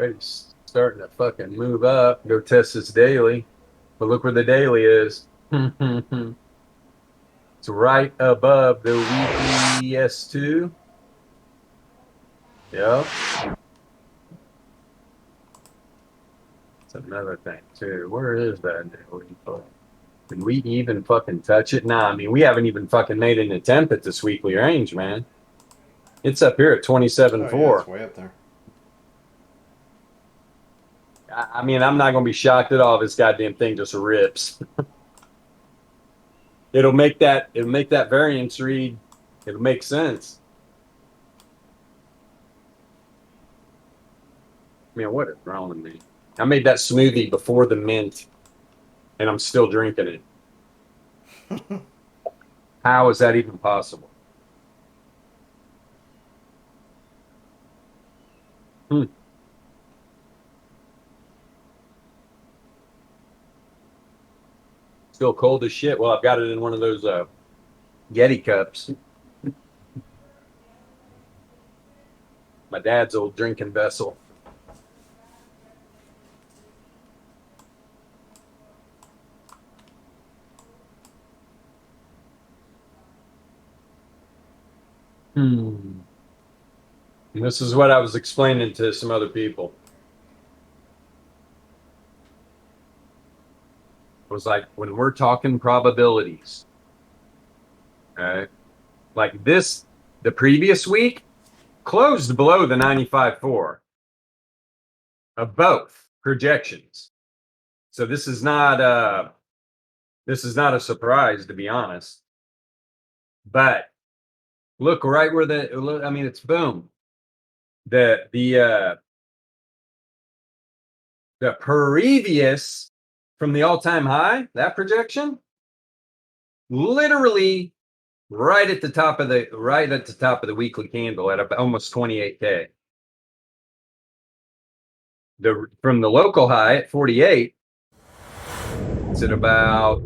already starting to fucking move up. Go test this daily. But look where the daily is. It's right above the weekly S2. Yep. It's another thing too. Where is that daily? Did we even fucking touch it? Nah, I mean, we haven't even fucking made an attempt at this weekly range, man. It's up here at Oh yeah, it's 27.4. way up there. I mean, I'm not going to be shocked at all if this goddamn thing just rips. It'll make that variance read. It'll make sense. Man, what is wrong with me? I made that smoothie before the mint, and I'm still drinking it. How is that even possible? Hmm. Still cold as shit. Well, I've got it in one of those Yeti cups. My dad's old drinking vessel. Hmm. And this is what I was explaining to some other people. It was like when we're talking probabilities, right? Like this, the previous week closed below the 95.4 of both projections. So this is not a surprise, to be honest. But look right where I mean, it's boom. The previous from the all-time high, that projection, literally right at the top of the weekly candle at almost 28K. From the local high at 48, it's at about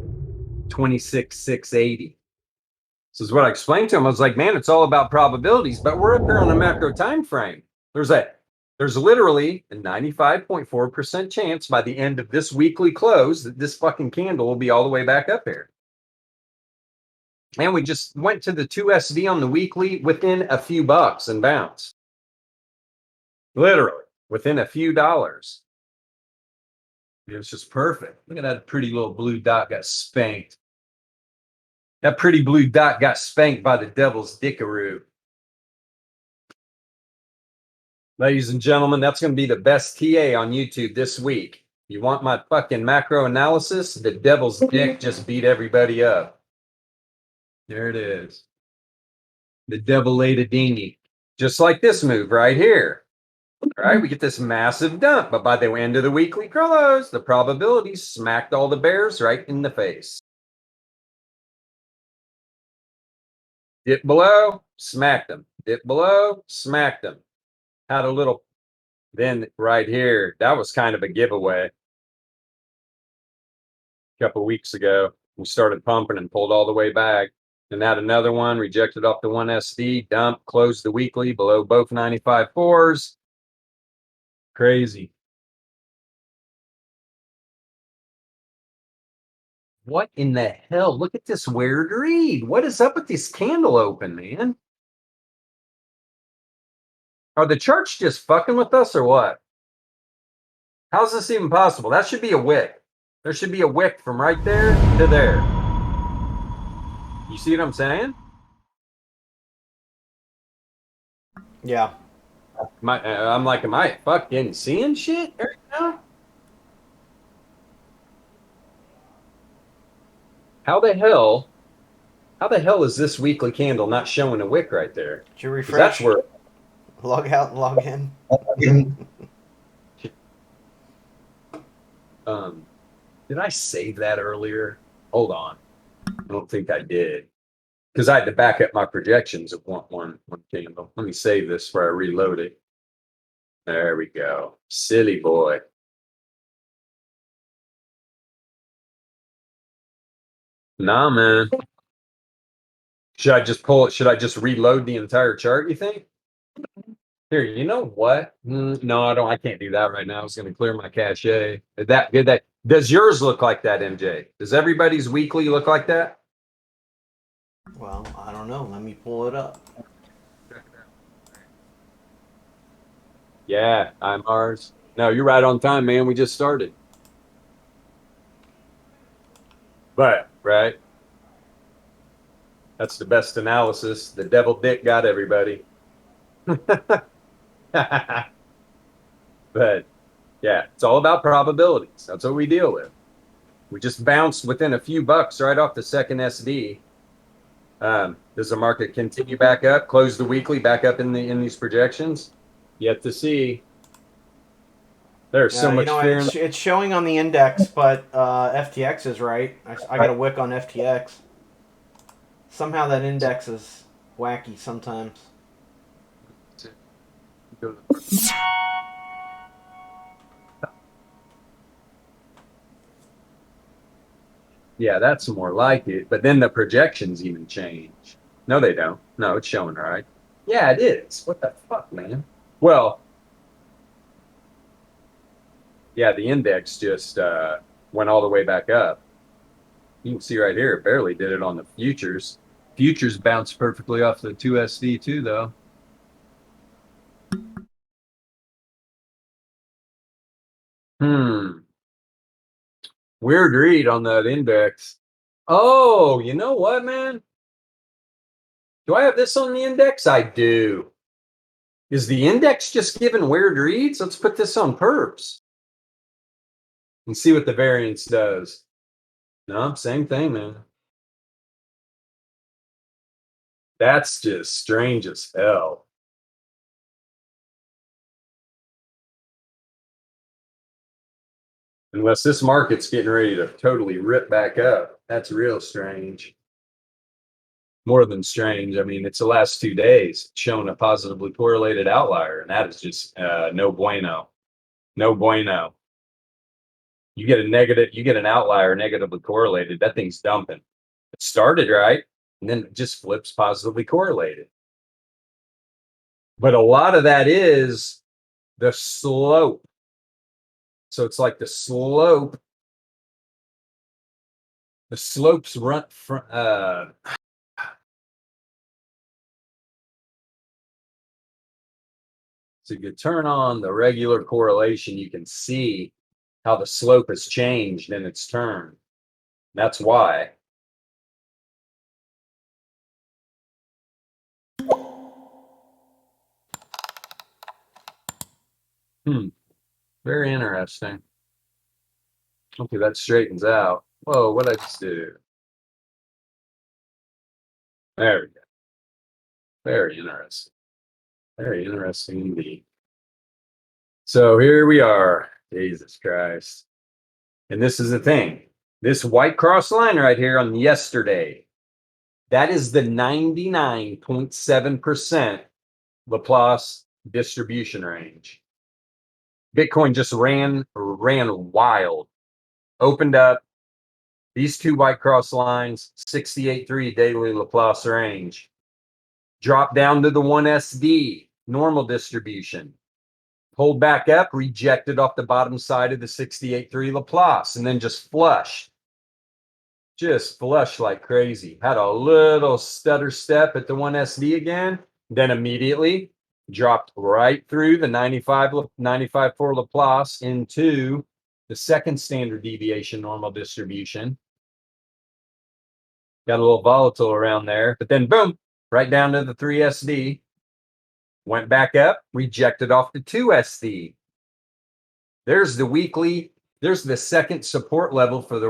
26,680. This is what I explained to him. I was like, man, it's all about probabilities, but we're up here on a macro time frame. There's literally a 95.4% chance by the end of this weekly close that this fucking candle will be all the way back up here. And we just went to the 2SD on the weekly within a few bucks and bounced. Literally within a few dollars. It was just perfect. Look at that pretty little blue dot got spanked. That pretty blue dot got spanked by the devil's dickaroo. Ladies and gentlemen, that's going to be the best TA on YouTube this week. You want my fucking macro analysis? The devil's dick just beat everybody up. There it is. The devil laid a dinghy. Just like this move right here. All right, we get this massive dump, but by the end of the weekly close, the probabilities smacked all the bears right in the face. Dip below, smacked them. Dip below, smacked them. Had a little, then right here, that was kind of a giveaway. A couple weeks ago, we started pumping and pulled all the way back. And had another one, rejected off the 1SD, dump, closed the weekly below both 95.4s. Crazy. What in the hell? Look at this weird read. What is up with this candle open, man? Are the charts just fucking with us or what? How's this even possible? That should be a wick. There should be a wick from right there to there. You see what I'm saying? Yeah. I'm like, am I fucking seeing shit right now? How the hell? How the hell is this weekly candle not showing a wick right there? Did you Because that's refresh? where. Log out and log in. Um, did I save that earlier? Hold on. I don't think I did because I had to back up my projections of one candle. Let me save this before I reload it. There we go. Silly boy. Nah, man. Should I just pull it? Should I just reload the entire chart, you think? Here, you know what? No, I don't. I can't do that right now. I was going to clear my cache. That does yours look like that, MJ? Does everybody's weekly look like that? Well, I don't know. Let me pull it up. Yeah, I'm ours. No, you're right on time, man. We just started. But right, that's the best analysis. The devil dick got everybody. But yeah, it's all about probabilities. That's what we deal with. We just bounced within a few bucks right off the second SD. Does the market continue back up? Close the weekly back up in these projections? Yet to see. There's so You much know, fear in it's showing on the index, but FTX is right. I got a wick on FTX. Somehow that index is wacky sometimes. Yeah, that's more like it. But then the projections even change. No, they don't. No, it's showing right. Yeah, it is. What the fuck, man? Well, yeah, the index just went all the way back up. You can see right here, it barely did it on the futures. Futures bounced perfectly off the 2SD too, though. Hmm. Weird read on that index. Oh, you know what, man? Do I have this on the index? I do. Is the index just giving weird reads? Let's put this on perps and see what the variance does. No, same thing, man. That's just strange as hell. Unless this market's getting ready to totally rip back up. That's real strange. More than strange. I mean, it's the last 2 days showing a positively correlated outlier, and that is just no bueno. No bueno. You get a negative, you get an outlier negatively correlated, that thing's dumping. It started right, and then it just flips positively correlated. But a lot of that is the slope. So it's like the slopes run from so if you turn on the regular correlation, you can see how the slope has changed in its turn. That's why. Very interesting. Okay, that straightens out. Whoa, what did I just do? There we go. Very interesting. Very interesting indeed. So here we are. Jesus Christ. And this is the thing. This white cross line right here on yesterday, that is the 99.7% Laplace distribution range. Bitcoin just ran wild. Opened up these two white cross lines, 68.3 daily Laplace range. Dropped down to the 1SD, normal distribution. Pulled back up, rejected off the bottom side of the 68.3 Laplace, and then just flushed. Just flushed like crazy. Had a little stutter step at the 1SD again, then immediately dropped right through the 95 for Laplace into the second standard deviation normal distribution. Got a little volatile around there, but then boom, right down to the 3SD. Went back up, rejected off the 2SD. There's the weekly, there's the second support level for the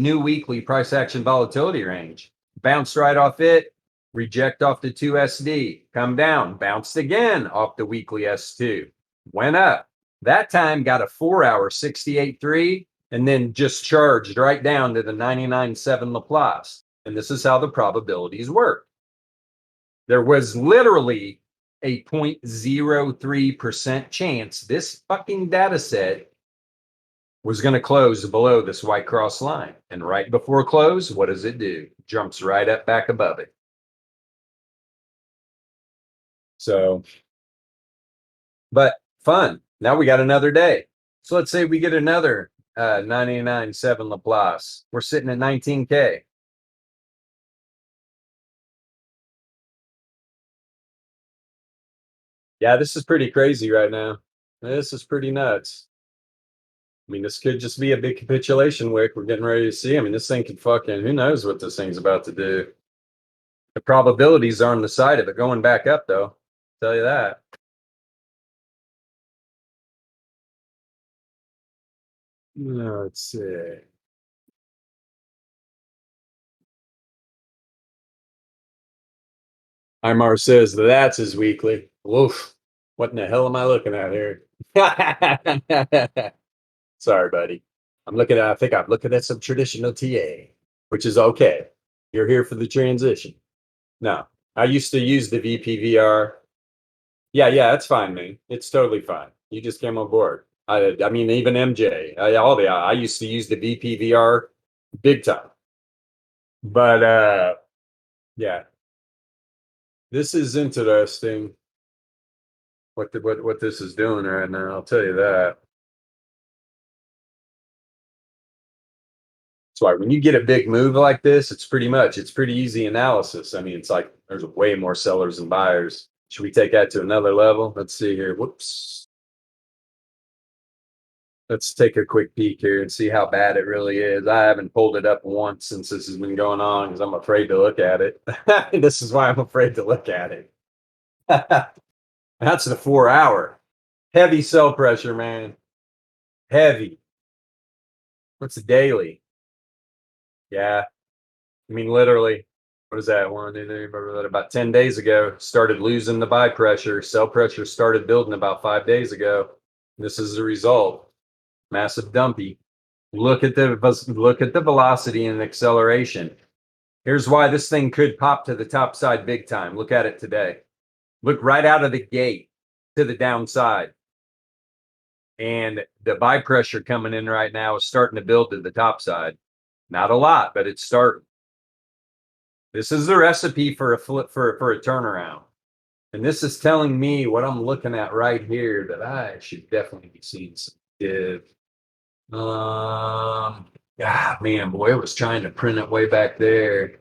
new weekly price action volatility range. Bounced right off it, reject off the 2SD, come down, bounced again off the weekly S2, went up. That time got a 4-hour 68.3 and then just charged right down to the 99.7 Laplace. And this is how the probabilities work. There was literally a 0.03% chance this fucking data set was going to close below this white cross line. And right before close, what does it do? Jumps right up back above it. So But fun. Now we got another day. So let's say we get another 99.7 Laplace. We're sitting at 19K. Yeah, this is pretty crazy right now. This is pretty nuts. I mean, this could just be a big capitulation wick we're getting ready to see. I mean, this thing could fucking, who knows what this thing's about to do. The probabilities are on the side of it going back up, though. I'll tell you that. Let's see. Imar says that's his weekly. Woof. What in the hell am I looking at here? Sorry, buddy. I think I'm looking at some traditional TA, which is okay. You're here for the transition. No, I used to use the VPVR. Yeah, it's fine, man. It's totally fine. You just came on board. I mean, even MJ, I used to use the VPVR big time. But yeah, this is interesting. What this is doing right now, I'll tell you that. That's why when you get a big move like this, it's pretty easy analysis. I mean, it's like there's way more sellers than buyers. Should we take that to another level? Let's see here. Whoops. Let's take a quick peek here and see how bad it really is. I haven't pulled it up once since this has been going on because I'm afraid to look at it. This is why I'm afraid to look at it. That's the 4 hour. Heavy sell pressure, man. Heavy. What's the daily? Yeah. I mean, literally, what is that one? About 10 days ago, started losing the buy pressure. Sell pressure started building about 5 days ago. This is the result. Massive dumpy. Look at the velocity and acceleration. Here's why this thing could pop to the top side big time. Look at it today. Look right out of the gate to the downside. And the buy pressure coming in right now is starting to build to the top side. Not a lot, but it's starting. This is the recipe for a flip for a turnaround. And this is telling me what I'm looking at right here that I should definitely be seeing some div. Man, boy, it was trying to print it way back there.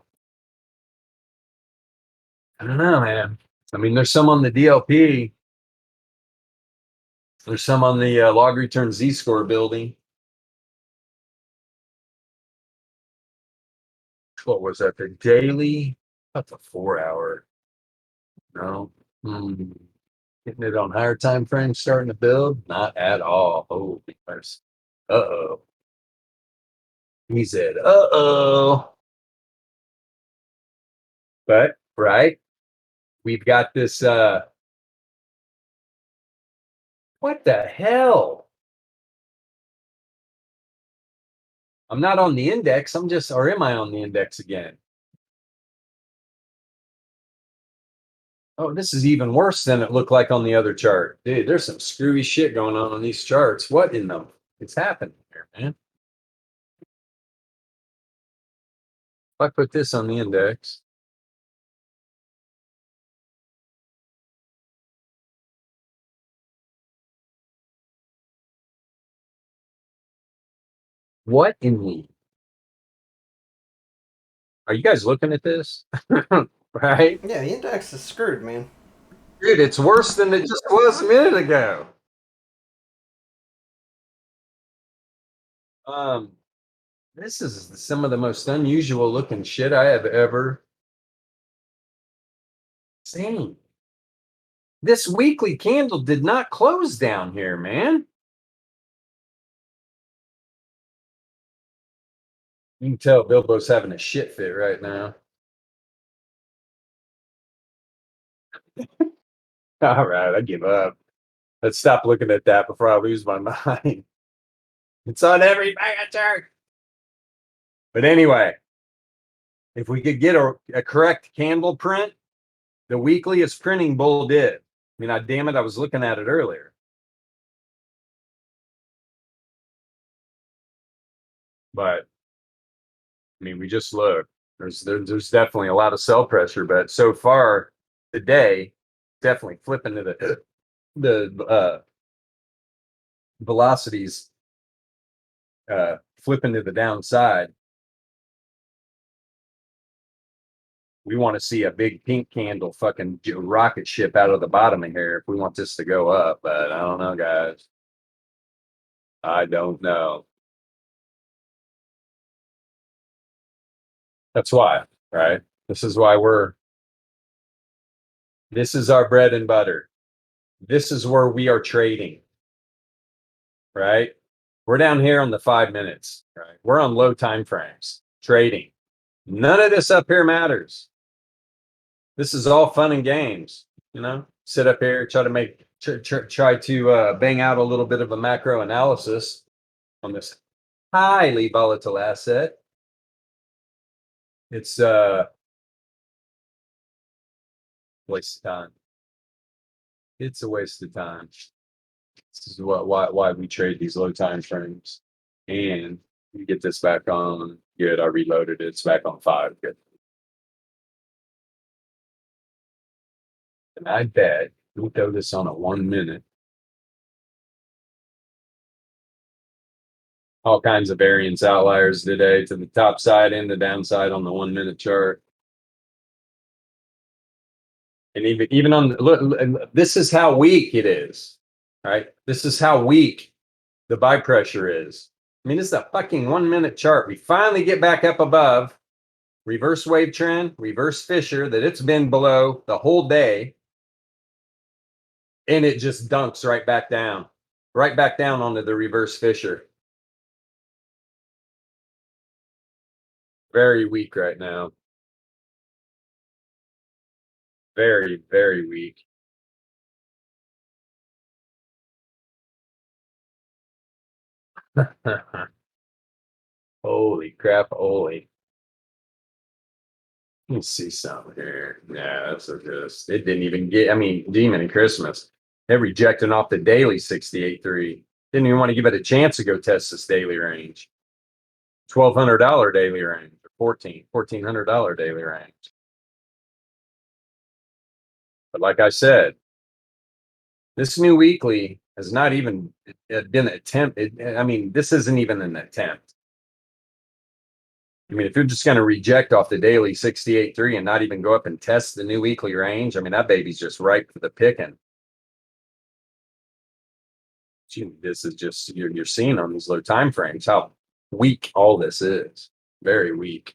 I don't know, man. I mean, there's some on the DLP. There's some on the log return Z-score building. What was that? The daily? That's a 4 hour. No. Getting it on higher time frames starting to build? Not at all. Oh, uh-oh. He said, uh-oh. But, right, we've got this, what the hell? I'm not on the index. Or am I on the index again? Oh, this is even worse than it looked like on the other chart. Dude, there's some screwy shit going on these charts. What in the, it's happening here, man? If I put this on the index, what in the, are you guys looking at this? Right? Yeah, the index is screwed, man. Dude, it's worse than it just was a minute ago. Um, this is some of the most unusual looking shit I have ever seen. This weekly candle did not close down here, man. You can tell Bilbo's having a shit fit right now. All right, I give up. Let's stop looking at that before I lose my mind. It's on every fucking chart. But anyway, if we could get a correct candle print, the weekly is printing bull did. I mean, damn it, I was looking at it earlier. But I mean, we just look. There's definitely a lot of sell pressure, but so far today, definitely flipping to the the velocities flipping to the downside, we want to see a big pink candle fucking rocket ship out of the bottom of here if we want this to go up. But I don't know, guys. I don't know. That's why, right? This is why this is our bread and butter. This is where we are trading, right? We're down here on the 5 minutes, right? We're on low time frames trading. None of this up here matters. This is all fun and games, you know. Sit up here, try to bang out a little bit of a macro analysis on this highly volatile asset. It's waste of time. It's a waste of time. This is why we trade these low time frames. And you get this back on. Good. I reloaded it. It's back on 5. Good. And I bet we'll throw this on a 1 minute. All kinds of variance outliers today to the top side and the downside on the 1 minute chart. And even on look, this is how weak it is, right? This is how weak the buy pressure is. I mean, this is a fucking 1 minute chart. We finally get back up above reverse wave trend, reverse fissure that it's been below the whole day. And it just dunks right back down onto the reverse fissure. Very weak right now. Very, very weak. Holy crap, holy. Let's see something here. Yeah, that's just, it didn't even get, I mean, Demon and Christmas. They're rejecting off the daily 68.3. Didn't even want to give it a chance to go test this daily range. $1,200 daily range, or $1,400 daily range. But like I said, this new weekly has not even been attempted. I mean, this isn't even an attempt. I mean, if you're just going to reject off the daily 68.3 and not even go up and test the new weekly range, I mean, that baby's just ripe for the picking. This is just, you're seeing on these low time frames how weak all this is. Very weak.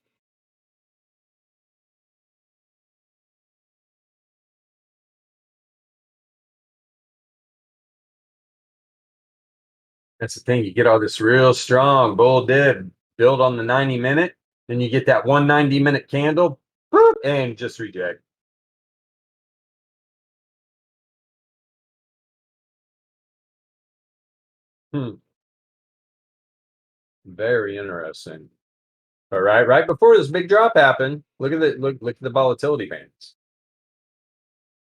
That's the thing. You get all this real strong bull dip build on the 90 minute, then you get that 190-minute candle and just reject. Very interesting. All right, right before this big drop happened, look at look at the volatility bands.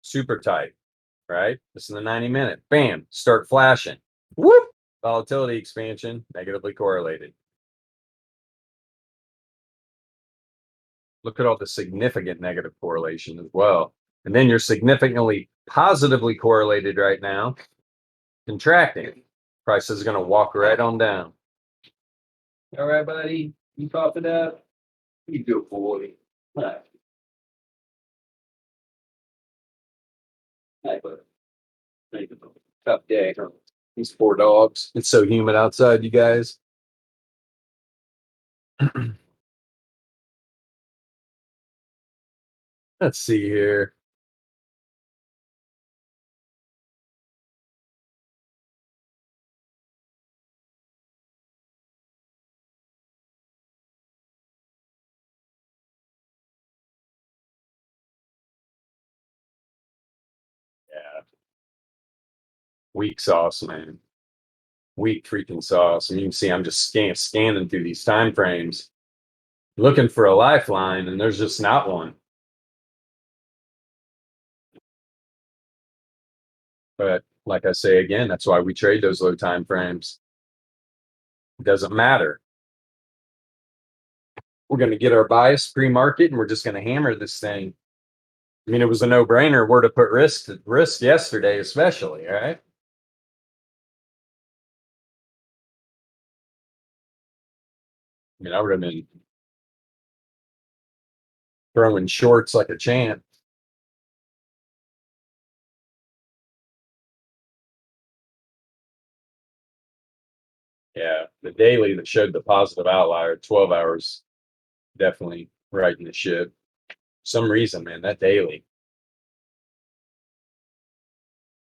Super tight, right? This is the 90 minute. Bam, start flashing. Whoop! Volatility expansion negatively correlated. Look at all the significant negative correlation as well. And then you're significantly positively correlated right now, contracting. Price is going to walk right on down. All right, buddy. You pop it up. You good boy. Hi. Hi, buddy. Thank you. Tough day. These poor dogs. It's so humid outside, you guys. Let's see here. Yeah. Weak sauce, man. Weak freaking sauce. And you can see I'm just scanning through these time frames, looking for a lifeline, and there's just not one. But like I say again, that's why we trade those low time frames. It doesn't matter. We're going to get our bias pre-market, and we're just going to hammer this thing. I mean, it was a no-brainer where to put risk yesterday, especially, right? I mean, I would have been throwing shorts like a champ. Yeah, the daily that showed the positive outlier, 12 hours, definitely righting the ship. Some reason, man, that daily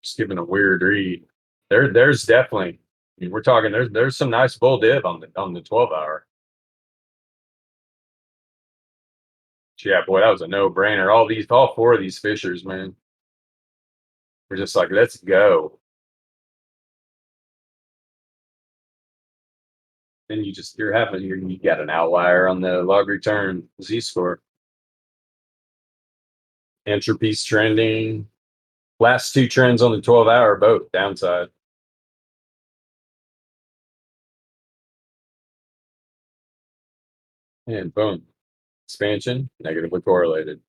just giving a weird read. There's definitely. I mean, we're talking. There's some nice bull div on the 12 hour. Yeah, boy, that was a no brainer. All four of these fishers, man, we're just like, let's go. Then you got an outlier on the log return Z score. Entropy's trending. Last two trends on the 12 hour, both downside. And boom, expansion, negatively correlated.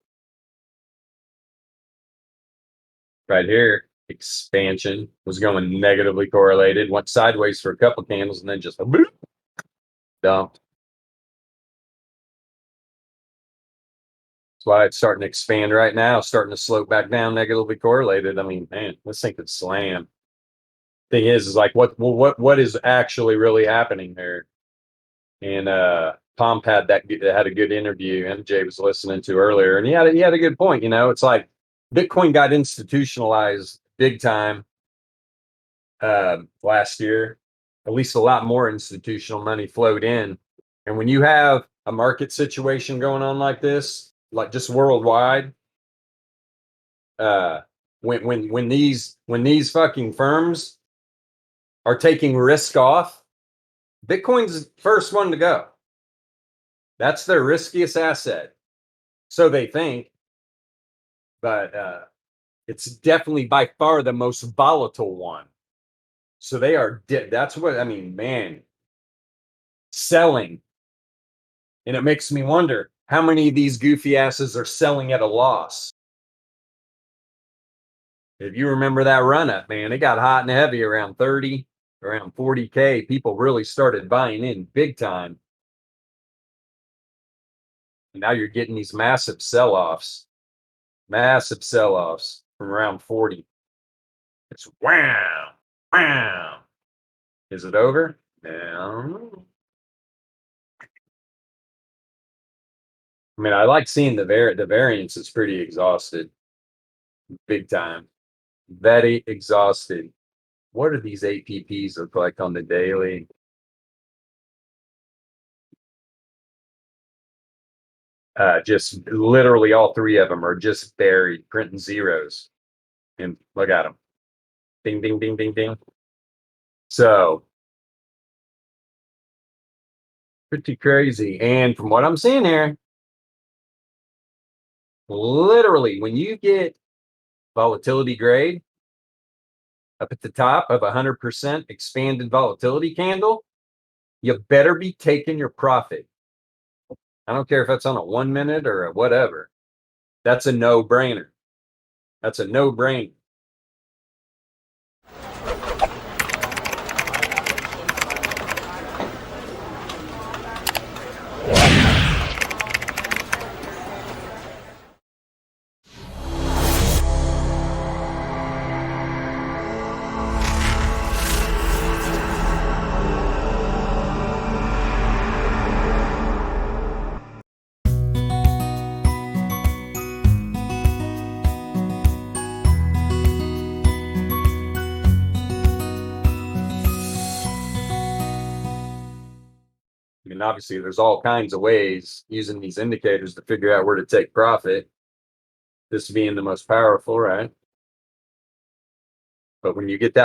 Right here, expansion was going negatively correlated, went sideways for a couple candles, and then just boop, dumped. That's why it's starting to expand right now, starting to slope back down, negatively correlated. I mean, man, this thing could slam. Thing is like, what is actually really happening there? And Tom had had a good interview, MJ was listening to earlier, and he had a good point. You know, it's like Bitcoin got institutionalized big time last year. At least a lot more institutional money flowed in, and when you have a market situation going on like this, like just worldwide, uh, when these fucking firms are taking risk off, Bitcoin's the first one to go. That's their riskiest asset. So they think, but it's definitely by far the most volatile one. So they are dead. That's what I mean, man. Selling. And it makes me wonder how many of these goofy asses are selling at a loss. If you remember that run up, man, it got hot and heavy around 30, around 40K. People really started buying in big time. And now you're getting these massive sell-offs from around 40. It's wow, wow. Is it over? No. I mean, I like seeing the variance is pretty exhausted, big time. Very exhausted. What do these APPs look like on the daily? Just literally all three of them are just buried, printing zeros. And look at them. Ding, ding, ding, ding, ding. So pretty crazy. And from what I'm seeing here, literally, when you get volatility grade up at the top of 100% expanded volatility candle, you better be taking your profit. I don't care if that's on a 1 minute or a whatever. That's a no brainer. That's a no brainer. I mean, obviously, there's all kinds of ways using these indicators to figure out where to take profit. This being the most powerful, right? But when you get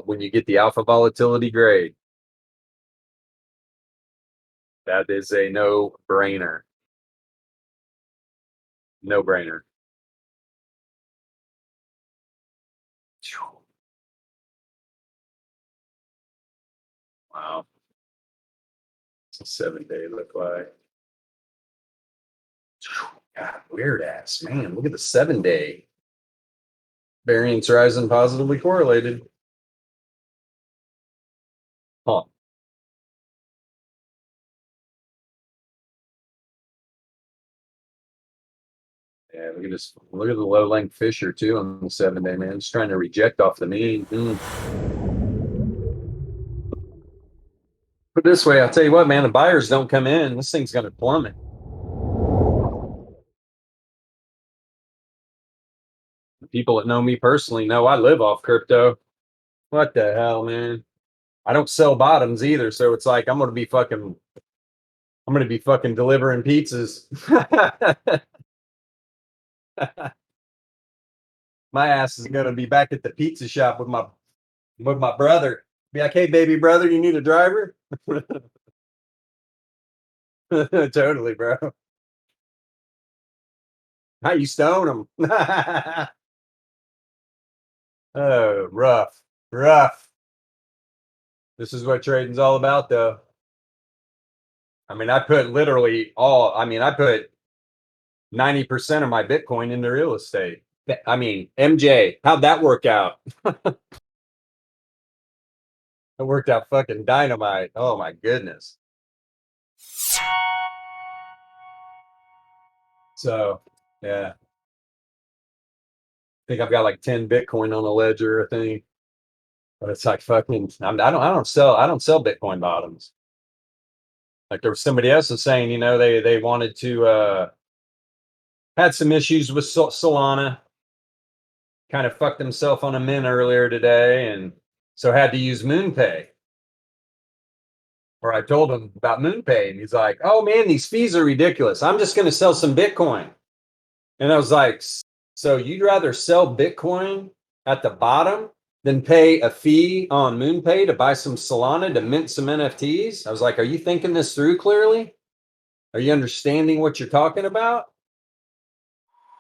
when you get the alpha volatility grade, that is a no brainer. No brainer. Wow. What's a 7 day look like? God, weird ass, man. Look at the 7-day. Variance rising positively correlated. Huh. Yeah, look at this. Look at the low length Fisher too on the 7-day, man. Just trying to reject off the mean. Put it this way, I'll tell you what, man, the buyers don't come in. This thing's gonna plummet. The people that know me personally know I live off crypto. What the hell, man? I don't sell bottoms either, so it's like I'm gonna be fucking delivering pizzas. My ass is gonna be back at the pizza shop with my brother. Be like, hey baby brother, you need a driver? Totally, bro. How you stone them? Oh, rough, rough. This is what trading's all about, though. I mean, I put 90% of my Bitcoin into real estate. I mean, MJ, how'd that work out? It worked out fucking dynamite. Oh my goodness. So, yeah, I think I've got like 10 Bitcoin on a ledger, I think. But it's like fucking. I don't sell Bitcoin bottoms. Like there was somebody else was saying, they wanted to had some issues with Solana. Kind of fucked himself on a min earlier today, and so had to use MoonPay. Or I told him about MoonPay, and he's like, "Oh man, these fees are ridiculous. I'm just going to sell some Bitcoin." And I was like, "So you'd rather sell Bitcoin at the bottom than pay a fee on MoonPay to buy some Solana to mint some NFTs?" I was like, "Are you thinking this through clearly? Are you understanding what you're talking about?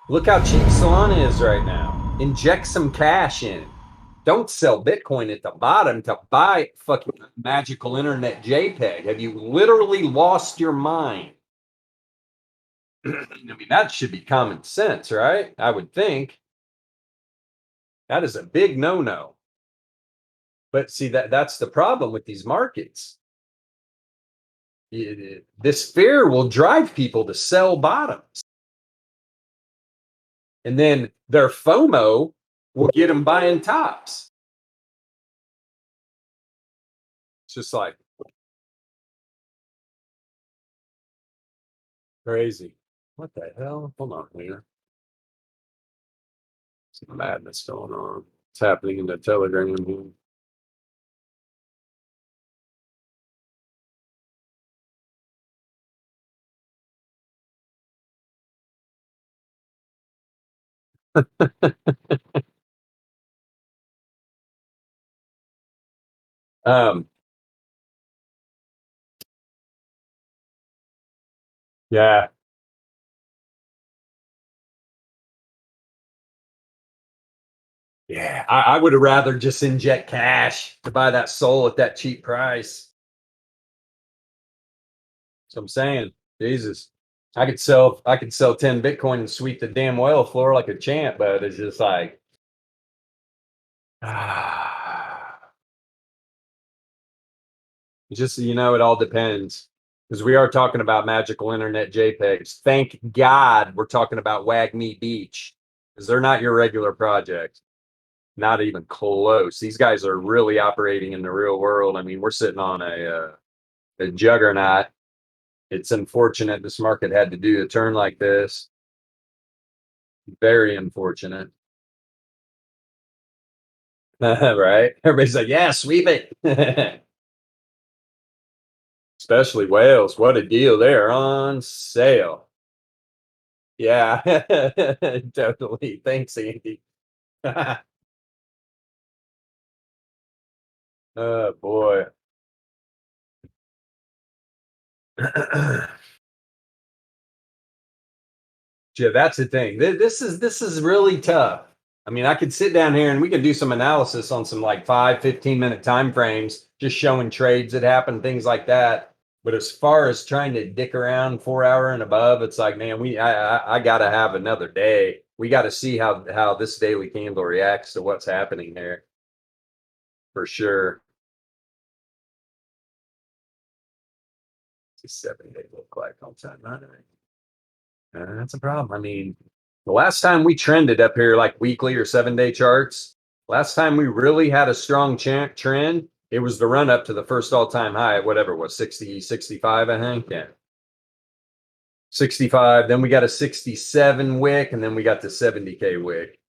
Look how cheap Solana is right now. Inject some cash in. Don't sell Bitcoin at the bottom to buy fucking magical internet JPEG. Have you literally lost your mind?" I mean, that should be common sense, right? I would think. That is a big no-no. But see, that's the problem with these markets. This fear will drive people to sell bottoms. And then their FOMO will get them buying tops. It's just like crazy. What the hell? Hold on here. Some madness going on. It's happening in the Telegram here. Um, yeah, yeah. I would have rather just inject cash to buy that soul at that cheap price. So I'm saying, Jesus, I could sell 10 Bitcoin and sweep the damn oil floor like a champ, but it's just like, just it all depends. Because we are talking about magical internet JPEGs. Thank God we're talking about WagMe Beach. Because they're not your regular project. Not even close. These guys are really operating in the real world. I mean, we're sitting on a juggernaut. It's unfortunate this market had to do a turn like this. Very unfortunate. Right? Everybody's like, yeah, sweep it. Especially whales. What a deal. They're on sale. Yeah, totally. Thanks, Andy. Oh boy. Yeah, that's the thing. This is really tough. I mean, I could sit down here and we could do some analysis on some like 5, 15-minute time frames, just showing trades that happen, things like that. But as far as trying to dick around 4 hour and above, it's like, man, I gotta have another day. We got to see how this daily candle reacts to what's happening there, for sure. It's a 7 day look like on time, right? That's a problem. I mean, the last time we trended up here, like weekly or 7 day charts, last time we really had a strong trend, it was the run up to the first all time high, whatever it was, 60, 65, I think. Yeah. 65. Then we got a 67 wick, and then we got the 70K wick.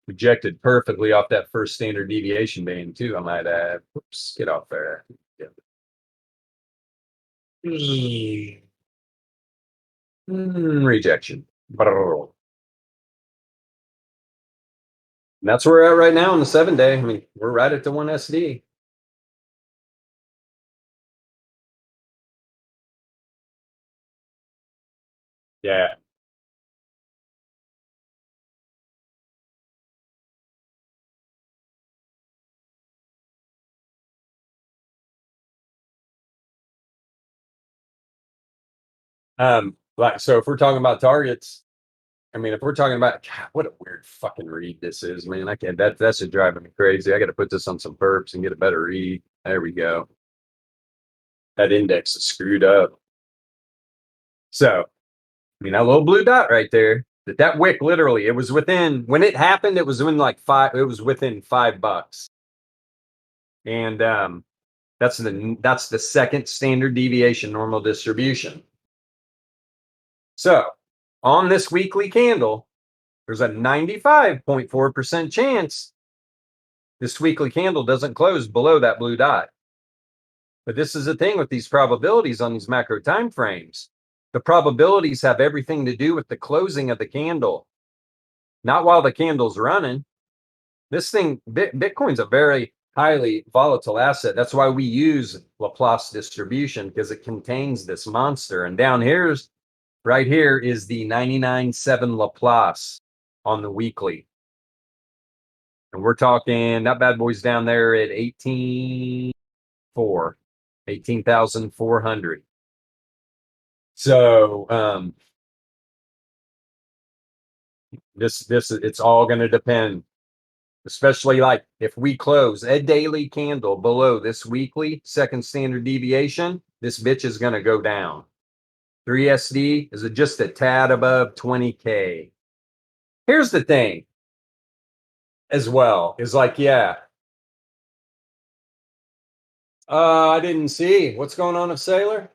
Projected perfectly off that first standard deviation band, too, I might add. Whoops, get off there. Yeah. Rejection. And that's where we're at right now on the 7 day. I mean, we're right at the 1 SD. Yeah. Like, so if we're talking about targets, I mean, if we're talking about, God, what a weird fucking read this is, man. I can't, that's just driving me crazy. I got to put this on some perps and get a better read. There we go. That index is screwed up. So, I mean, that little blue dot right there, that wick, literally, it was within, when it happened, it was in like it was within $5. And that's the second standard deviation normal distribution. So on this weekly candle, there's a 95.4% chance this weekly candle doesn't close below that blue dot. But this is the thing with these probabilities on these macro time frames. The probabilities have everything to do with the closing of the candle, not while the candle's running. This thing, Bitcoin's a very highly volatile asset. That's why we use Laplace distribution, because it contains this monster. And down here's right here is the 99.7 Laplace on the weekly. And we're talking, that bad boy's down there at 18,400. So this it's all going to depend, especially like if we close a daily candle below this weekly second standard deviation, this bitch is going to go down. 3SD is just a tad above 20K. Here's the thing as well, is like, yeah. I didn't see. What's going on with Sailor?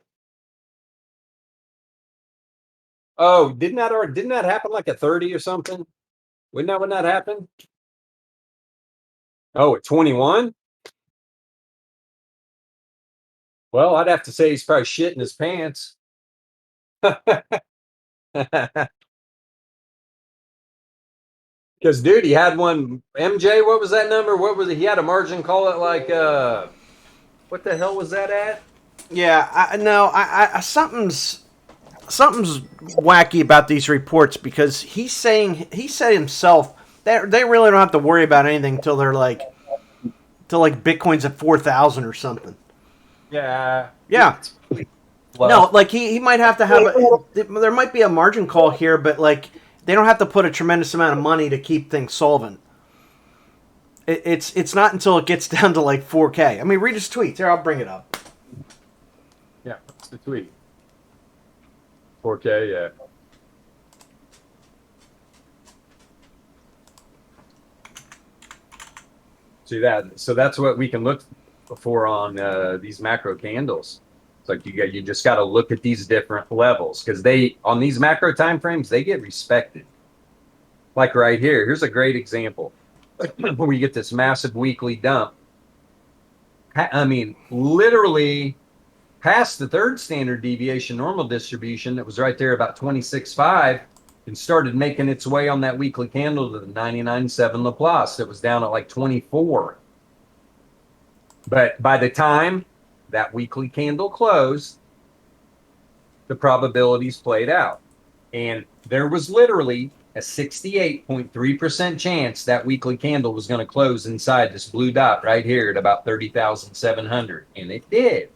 Oh, didn't that happen like at 30 or something? Wouldn't that when that happened? Oh, at 21? Well, I'd have to say he's probably shitting his pants. Because dude, he had one MJ, what was that number? What was it? He had a margin call it like what the hell was that at? Yeah, I something's wacky about these reports, because he said himself that they really don't have to worry about anything until Bitcoin's at 4,000 or something. Yeah. Yeah. No, like he might have to have there might be a margin call here, but like they don't have to put a tremendous amount of money to keep things solvent. It's not until it gets down to like 4K. I mean, read his tweets. Here, I'll bring it up. Yeah, what's the tweet? 4K, yeah. See that? So that's what we can look for on these macro candles. It's like you just got to look at these different levels, because they on these macro time frames they get respected. Like right here, here's a great example where we get this massive weekly dump. I mean, literally past the third standard deviation normal distribution that was right there about 26.5, and started making its way on that weekly candle to the 99.7 Laplace that was down at like 24. But by the time that weekly candle closed, the probabilities played out. And there was literally a 68.3% chance that weekly candle was going to close inside this blue dot right here at about 30,700. And it did.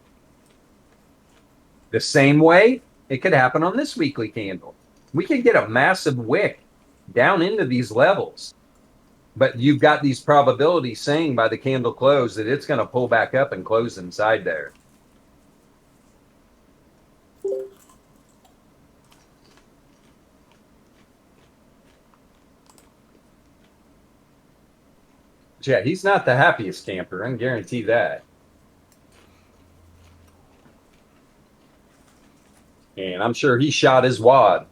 The same way it could happen on this weekly candle. We could get a massive wick down into these levels, but you've got these probabilities saying by the candle close that it's going to pull back up and close inside there. Yeah, he's not the happiest camper, I can guarantee that. And I'm sure he shot his wad.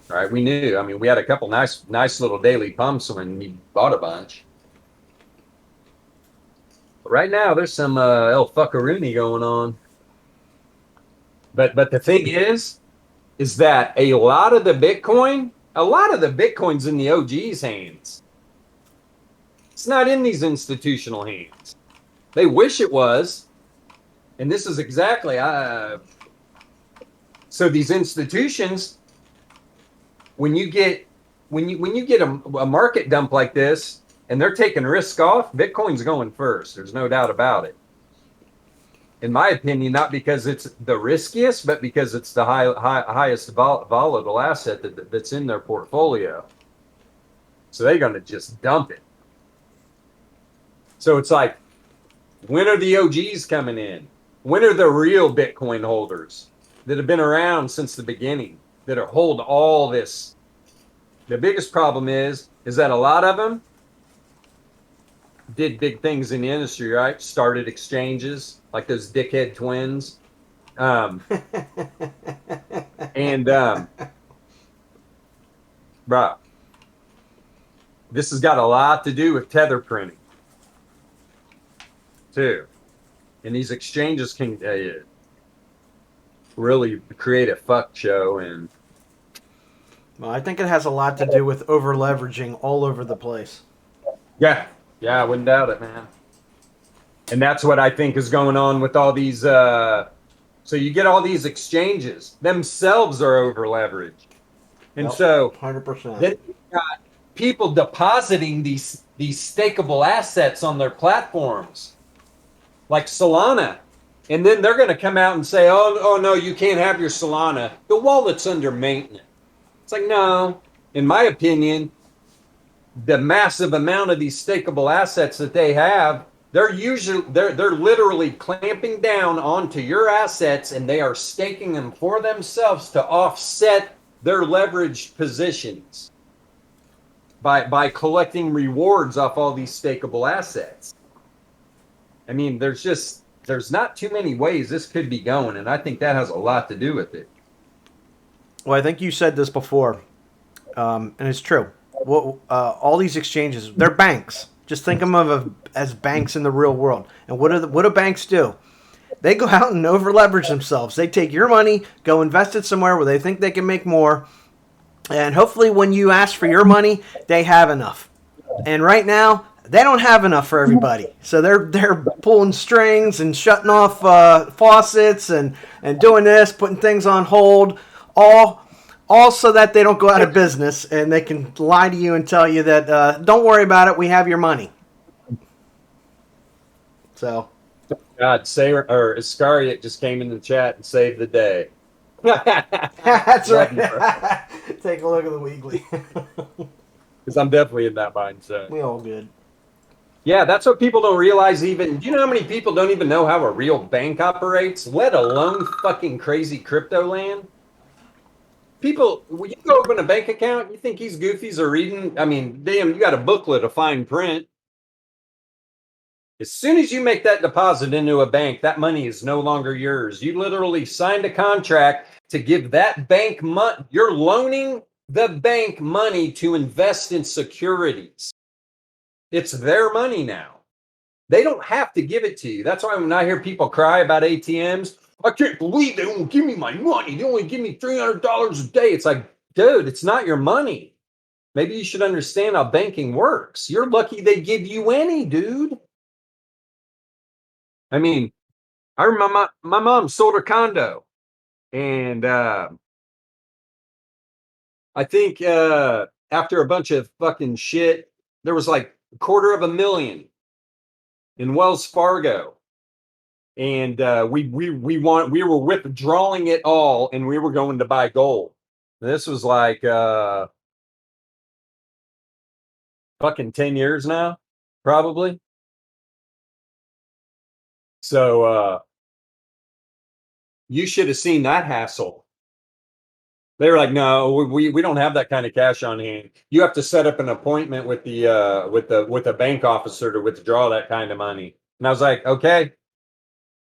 Right, we knew. I mean, we had a couple nice little daily pumps when we bought a bunch. But right now, there's some El Fuckaroony going on. But the thing is that a lot of the Bitcoin's in the OG's hands. It's not in these institutional hands. They wish it was. And this is exactly so these institutions, when you get a market dump like this and they're taking risk off, Bitcoin's going first. There's no doubt about it. In my opinion, not because it's the riskiest, but because it's the highest volatile asset that's in their portfolio. So they're going to just dump it. So it's like, when are the OGs coming in? When are the real Bitcoin holders that have been around since the beginning, that are hold all this? The biggest problem is that a lot of them did big things in the industry, right? Started exchanges like those dickhead twins. Bro, this has got a lot to do with tether printing too. And these exchanges can really create a fuck show. And well, I think it has a lot to do with over leveraging all over the place. Yeah, I wouldn't doubt it, man. And that's what I think is going on with all these. So you get all these exchanges themselves are over leveraged, and Yep, so 100%. then you've got people depositing these stakeable assets on their platforms, like Solana, and then they're going to come out and say, "Oh no, you can't have your Solana. The wallet's under maintenance." It's like, no, in my opinion, the massive amount of these stakeable assets that they have, they're literally clamping down onto your assets, and they are staking them for themselves to offset their leveraged positions by collecting rewards off all these stakeable assets. I mean, there's not too many ways this could be going, and I think that has a lot to do with it. Well, I think you said this before, and it's true. Well, all these exchanges, they're banks. Just think of them as banks in the real world. And what do banks do? They go out and over leverage themselves. They take your money, go invest it somewhere where they think they can make more, and hopefully when you ask for your money, they have enough. And right now, they don't have enough for everybody. So they're pulling strings and shutting off faucets and doing this, putting things on hold, all so that they don't go out of business and they can lie to you and tell you that don't worry about it, we have your money. So, God, or Iscariot just came in the chat and saved the day. That's right. Take a look at the weekly. Because I'm definitely in that mindset. We all good. Yeah, that's what people don't realize. Even, do you know how many people don't even know how a real bank operates, let alone fucking crazy crypto land? People, when you go open a bank account, you think these goofies are reading? I mean, damn, you got a booklet of fine print. As soon as you make that deposit into a bank, that money is no longer yours. You literally signed a contract to give that bank money. You're loaning the bank money to invest in securities. It's their money now. They don't have to give it to you. That's why when I hear people cry about ATMs, I can't believe they won't give me my money. They only give me $300 a day. It's like, dude, it's not your money. Maybe you should understand how banking works. You're lucky they give you any, dude. I mean, I remember my mom sold her condo, and I think after a bunch of fucking shit, there was like $250,000 in Wells Fargo. and we were withdrawing it all, and we were going to buy gold. This was like fucking 10 years now, probably. So you should have seen that hassle. They were like, no, we don't have that kind of cash on hand. You have to set up an appointment with the bank officer to withdraw that kind of money. And I was like, okay,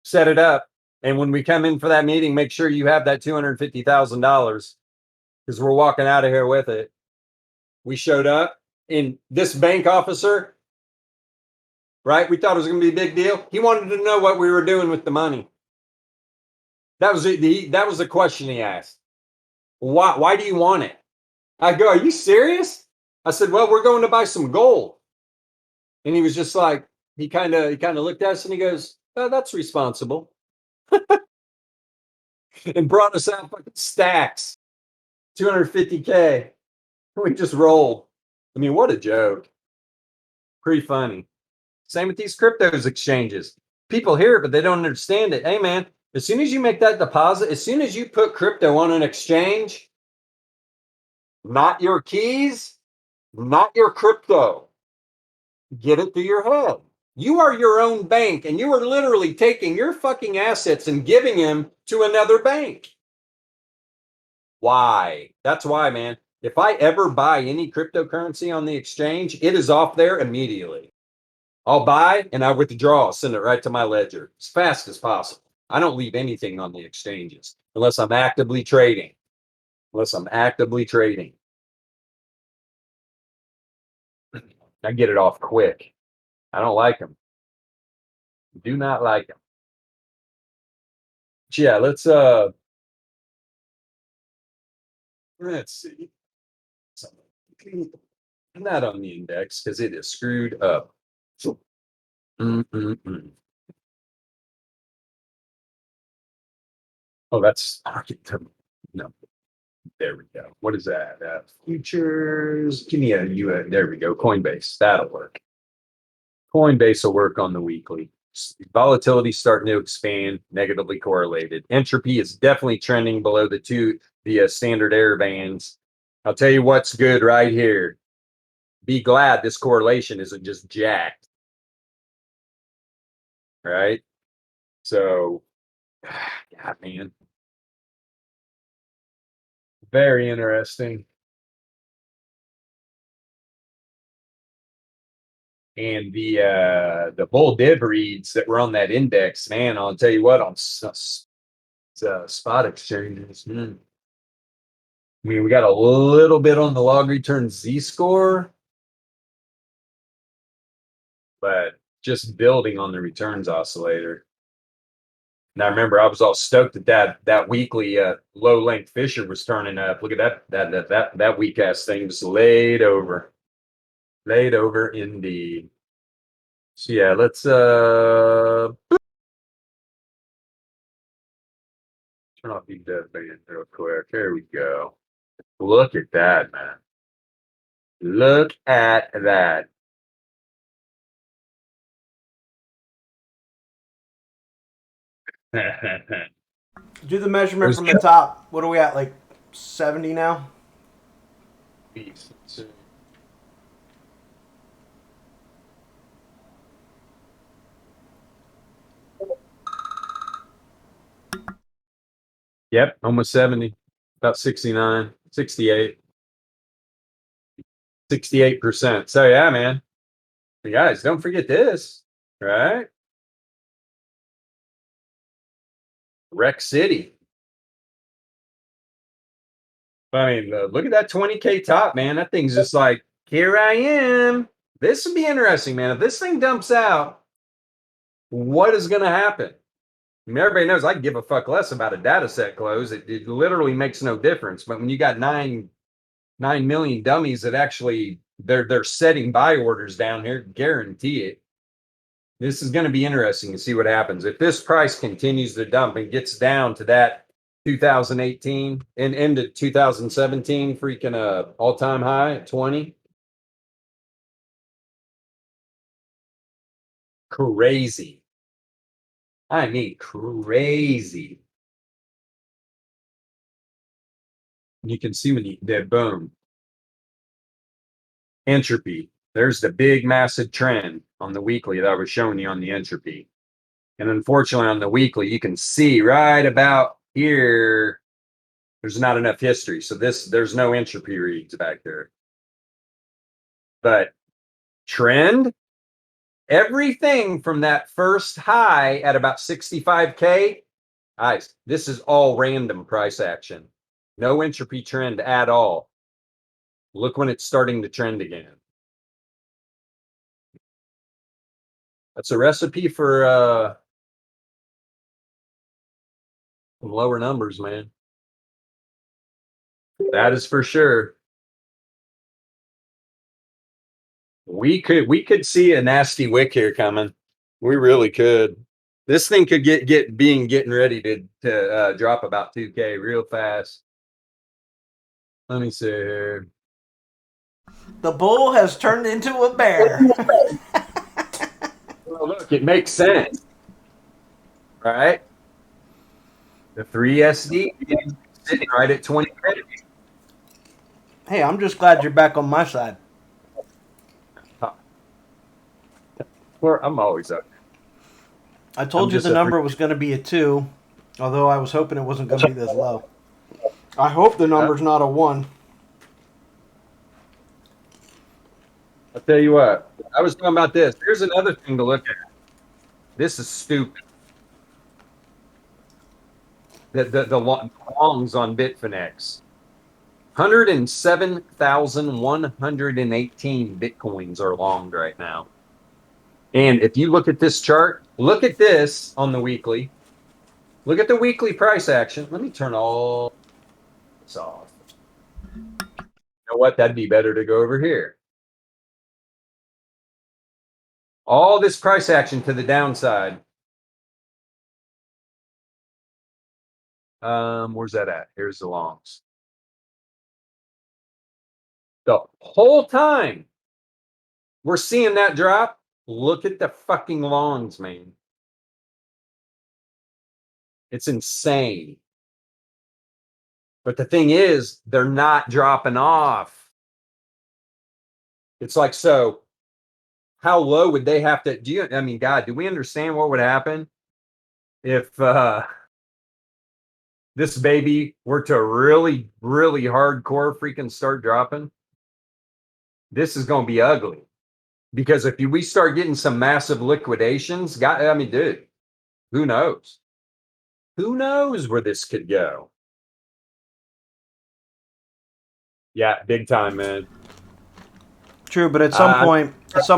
set it up. And when we come in for that meeting, make sure you have that $250,000 because we're walking out of here with it. We showed up, and this bank officer, right? We thought it was going to be a big deal. He wanted to know what we were doing with the money. That was the question he asked. Why do you want it? I go, are you serious? I said, well, we're going to buy some gold. And he was just like, he kind of looked at us and he goes, oh, that's responsible. And brought us out fucking stacks, 250K. We just rolled. I mean, what a joke. Pretty funny. Same with these cryptos exchanges. People hear it, but they don't understand it. Hey, man, as soon as you make that deposit, as soon as you put crypto on an exchange, not your keys, not your crypto. Get it through your head. You are your own bank, and you are literally taking your fucking assets and giving them to another bank. Why? That's why, man. If I ever buy any cryptocurrency on the exchange, it is off there immediately. I'll buy and I withdraw, send it right to my ledger as fast as possible. I don't leave anything on the exchanges unless I'm actively trading. I get it off quick. I don't like them. Do not like them. Yeah, let's see. Not on the index because it is screwed up. Mm-mm-mm. Oh, that's market term. No, there we go. What is that? Futures. Give me there we go. Coinbase. That'll work. Coinbase will work on the weekly. Volatility starting to expand, negatively correlated. Entropy is definitely trending below the standard error bands. I'll tell you what's good right here. Be glad this correlation isn't just jacked. Right? So, God, man. Very interesting. And the bull div reads that were on that index, man, I'll tell you what, on spot exchanges. I mean, we got a little bit on the log return Z score, but just building on the returns oscillator. Now remember, I was all stoked that weekly low length Fisher was turning up. Look at that weak ass thing was laid over indeed. So yeah, let's turn off the dead band real quick. There we go. Look at that, man. Look at that. Do the measurement from the top. What are we at? Like 70 now? Yep, almost 70. About 69, 68. 68%. So yeah, man. You guys, don't forget this, right? Rec City. I mean, look at that 20K top, man. That thing's just like, here I am. This would be interesting, man. If this thing dumps out, what is going to happen? I mean, everybody knows I can give a fuck less about a data set close. It literally makes no difference. But when you got 9 million dummies that actually they're setting buy orders down here, guarantee it. This is going to be interesting to see what happens. If this price continues to dump and gets down to that 2018 and into 2017 freaking all-time high at 20. Crazy. I mean, crazy. You can see when you did boom. Entropy. There's the big, massive trend on the weekly that I was showing you on the entropy. And unfortunately, on the weekly, you can see right about here, there's not enough history. So there's no entropy reads back there. But trend, everything from that first high at about 65K, guys, this is all random price action. No entropy trend at all. Look when it's starting to trend again. That's a recipe for some lower numbers, man. That is for sure. We could see a nasty wick here coming. We really could. This thing could getting ready to drop about 2K real fast. Let me see here. The bull has turned into a bear. Well, look, it makes sense, right? The 3SD sitting right at 20. Hey, I'm just glad you're back on my side. I'm always up. I told you the number was going to be a 2, although I was hoping it wasn't going to be this low. I hope the number's not a 1. I'll tell you what, I was talking about this. Here's another thing to look at. This is stupid. The longs on Bitfinex. 107,118 Bitcoins are long right now. And if you look at this chart, look at this on the weekly. Look at the weekly price action. Let me turn all this off. You know what? That'd be better to go over here. All this price action to the downside. Where's that at? Here's the longs. The whole time we're seeing that drop, look at the fucking longs, man. It's insane. But the thing is, they're not dropping off. It's like, so how low would they have to God, do we understand what would happen if this baby were to really, really hardcore freaking start dropping? This is going to be ugly. Because if we start getting some massive liquidations, dude, who knows? Who knows where this could go? Yeah, big time, man. True, but at some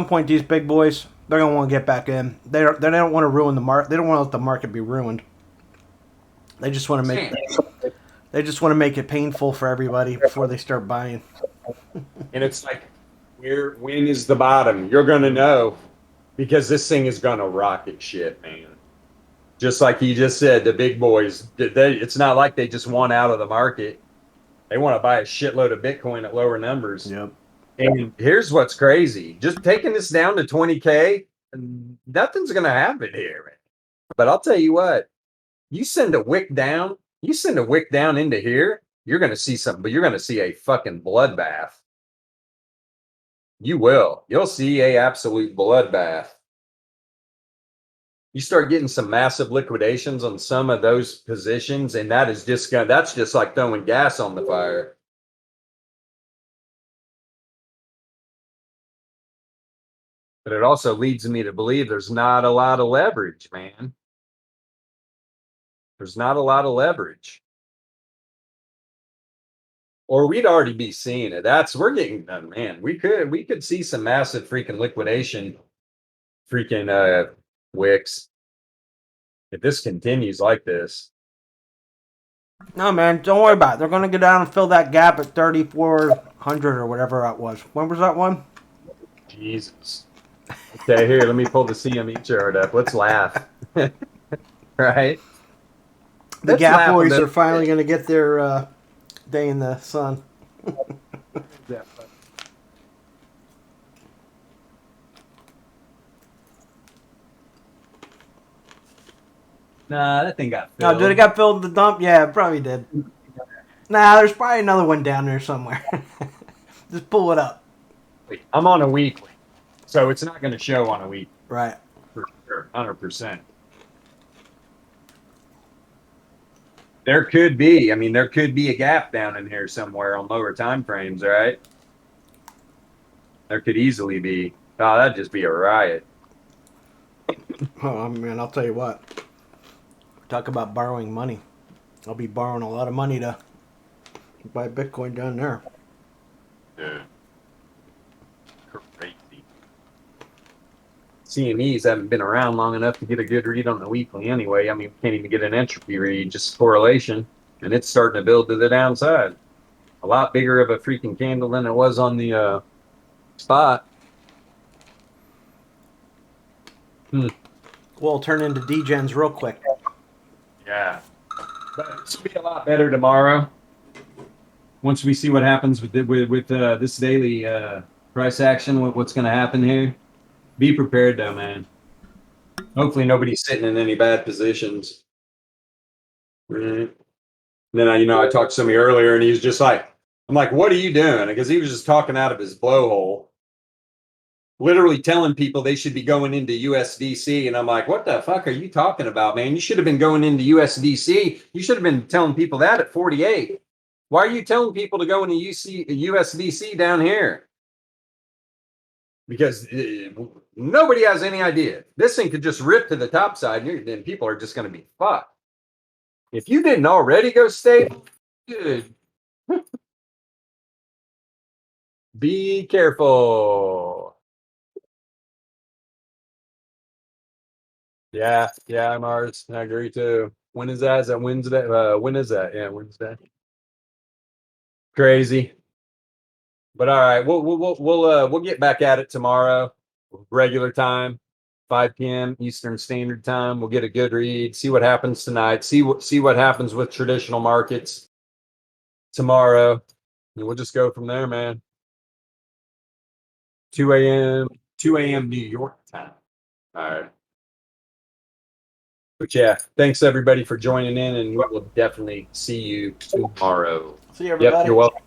point, these big boys, they're gonna want to get back in. They don't want to ruin the market. They don't want to let the market be ruined. They just want to make it painful for everybody before they start buying. And it's like, when is the bottom? You're gonna know, because this thing is gonna rocket shit, man. Just like he just said, the big boys, it's not like they just want out of the market. They want to buy a shitload of Bitcoin at lower numbers. Yep. And here's what's crazy. Just taking this down to 20K, nothing's going to happen here, man. But I'll tell you what, you send a wick down into here, you're going to see something, but you're going to see a fucking bloodbath. You will. You'll see a absolute bloodbath. You start getting some massive liquidations on some of those positions, and that's just like throwing gas on the fire. But it also leads me to believe there's not a lot of leverage, man. There's not a lot of leverage. Or we'd already be seeing it. We're getting, man, we could see some massive freaking liquidation, wicks, if this continues like this. No, man, don't worry about it. They're gonna go down and fill that gap at 3,400 or whatever that was. When was that one? Jesus. Okay, here, let me pull the CME chart up. Let's laugh. Right? The Gap Boys are finally going to get their day in the sun. Nah, that thing got No, filled. did it got filled in the dump? Yeah, it probably did. Nah, there's probably another one down there somewhere. Just pull it up. I'm on a weekly, so it's not going to show on a week Right. for sure, 100%. There could be, I mean, there could be a gap down in here somewhere on lower time frames, right? There could easily be. Oh, that'd just be a riot. Oh man, I'll tell you what. Talk about borrowing money. I'll be borrowing a lot of money to buy Bitcoin down there. Yeah. Crazy. CMEs haven't been around long enough to get a good read on the weekly anyway. I mean, we can't even get an entropy read, just correlation, and it's starting to build to the downside. A lot bigger of a freaking candle than it was on the spot. We'll turn into degens real quick. Yeah. But this will be a lot better tomorrow. Once we see what happens with this daily price action, what's going to happen here. Be prepared though, man. Hopefully nobody's sitting in any bad positions. Right. Then I talked to somebody earlier and he was just like, I'm like, what are you doing? Because he was just talking out of his blowhole, literally telling people they should be going into USDC. And I'm like, what the fuck are you talking about, man? You should have been going into USDC. You should have been telling people that at 48. Why are you telling people to go into USDC down here? Because nobody has any idea. This thing could just rip to the top side, and then people are just going to be fucked. If you didn't already go stable, good. Be careful. Yeah, Mars. I agree too. When is that? Is that Wednesday? When is that? Yeah, Wednesday. Crazy. But all right, we'll get back at it tomorrow, regular time, 5 p.m. Eastern Standard Time. We'll get a good read, see what happens tonight, see what happens with traditional markets tomorrow, and we'll just go from there, man. 2 a.m. New York time. All right. But yeah, thanks everybody for joining in, and we will definitely see you tomorrow. See you, everybody. Yep, you're welcome.